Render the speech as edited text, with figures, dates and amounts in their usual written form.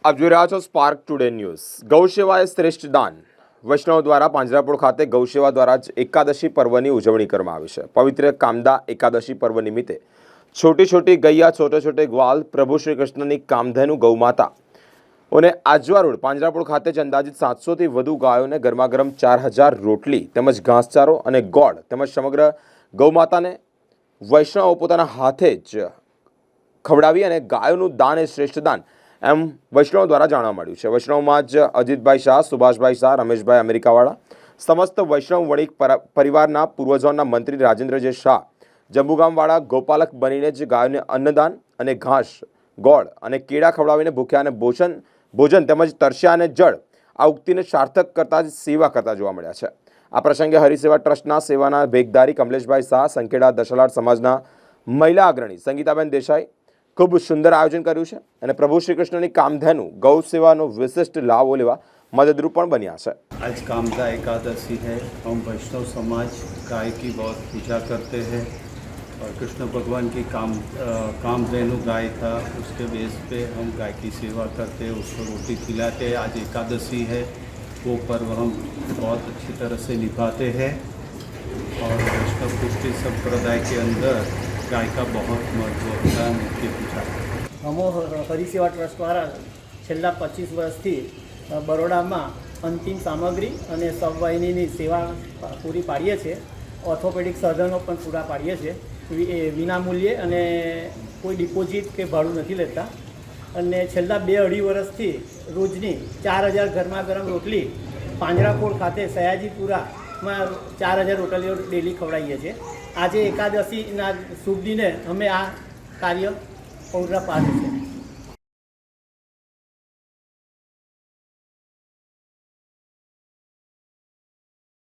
આપ જોઈ રહ્યા છો સ્પાર્ક ટુડે ન્યૂઝ। ગૌસેવા એ શ્રેષ્ઠ દાન। વૈષ્ણવ દ્વારા પાંજરાપોળ ખાતે ગૌસેવા દ્વારા જ એકાદશી પર્વની ઉજવણી કરવામાં આવી છે। પવિત્ર કામદા એકાદશી પર્વ નિમિત્તે छोटी छोटी गैया छोटे छोटे ग्वाल प्रभु श्री कृष्ण की कामधेनु गौमाता और आजवा रोड પાંજરાપોળ खाते अंदाजित 700 थी વધુ ગાયોને ગરમાગરમ 4000 રોટલી તેમજ ઘાસચારો અને ગોળ તેમજ સમગ્ર ગૌમાતાને વૈષ્ણવો પોતાના હાથે જ ખવડાવી અને ગાયોનું દાન એ શ્રેષ્ઠ દાન એમ વૈષ્ણવ દ્વારા જાણવા મળ્યું છે। વૈષ્ણવમાં જ અજીતભાઈ શાહ, સુભાષભાઈ શાહ, રમેશભાઈ અમેરિકાવાળા સમસ્ત વૈષ્ણવ વણિક પરિવારના પૂર્વજોના મંત્રી રાજેન્દ્ર જે શાહ જંબુગામવાળા ગોપાલક બનીને જ ગાયોને અન્નદાન અને ઘાસ ગોળ અને કેળા ખવડાવીને ભૂખ્યા અને ભોજન તેમજ તરસ્યા અને જળ આ ઉક્તિને સાર્થક કરતા જ સેવા કરતા જોવા મળ્યા છે। આ પ્રસંગે હરિસેવા ટ્રસ્ટના સેવાના ભેગધારી કમલેશભાઈ શાહ, સંખેડા દશલાટ સમાજના મહિલા અગ્રણી સંગીતાબેન દેસાઈ ખૂબ સુંદર આયોજન કર્યું છે અને પ્રભુ શ્રી કૃષ્ણની કામધેनु ગૌ સેવાનો વિશિષ્ટ લાભો લેવા મદદરૂપ પણ બન્યા છે। आज कामदा एकादशी है। हम वैष्णव समाज गाय की बहुत पूजा करते हैं और कृष्ण भगवान की कामधेनु गाय था, उसके बेस पे हम गाय की सेवा करते हैं, उसको रोटी खिलाते हैं। आज एकादशी है, वो पर्व हम बहुत अच्छी तरह से निभाते हैं और वैष्णव पुष्टि संप्रदाय के अंदर गाय का बहुत महत्व होता है। नित्य पूजा अमो हरिसेवा ट्रस्ट द्वारा छेल्ला 25 वर्षथी बरोडामां अंतिम सामग्री અને સબવાહિનીની સેવા પૂરી પાડીએ છીએ। ઓર્થોપેડિક સાધનો પણ પૂરા પાડીએ છીએ વિનામૂલ્યે અને કોઈ ડિપોઝિટ કે ભાડું નથી લેતા અને છેલ્લા 2-2.5 વર્ષથી રોજની 4000 ગરમા ગરમ રોટલી પાંજરાપોળ ખાતે સયાજીપુરામાં 4000 રોટલીઓ ડેલી ખવડાવીએ છીએ। આજે એકાદશીના શુભ દિને અમે આ કાર્ય પૂરા પાડીએ છીએ।